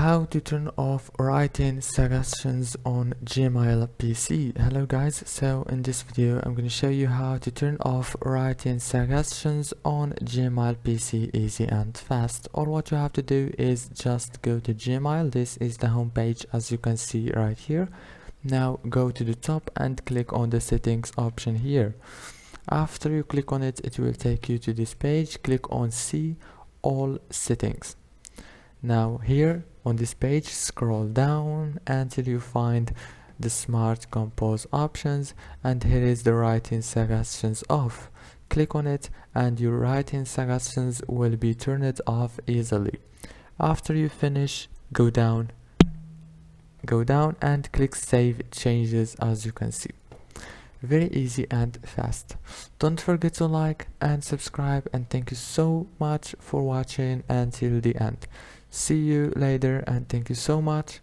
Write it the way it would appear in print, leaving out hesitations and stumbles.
How to turn off writing suggestions on Gmail PC. Hello guys, so in this video I'm going to show you how to turn off writing suggestions on Gmail PC easy and fast. All what you have to do is just go to Gmail. This is the home page as you can see right here. Now go to the top and click on the settings option here. After you click on it, it will take you to this page. Click on see all settings. Now here on this page, scroll down until you find the Smart Compose options, and here is the writing suggestions off. Click on it and your writing suggestions will be turned off easily. After you finish, go down and click save changes. As you can see, very easy and fast. Don't forget to like and subscribe, and thank you so much for watching until the end. See you later and thank you so much.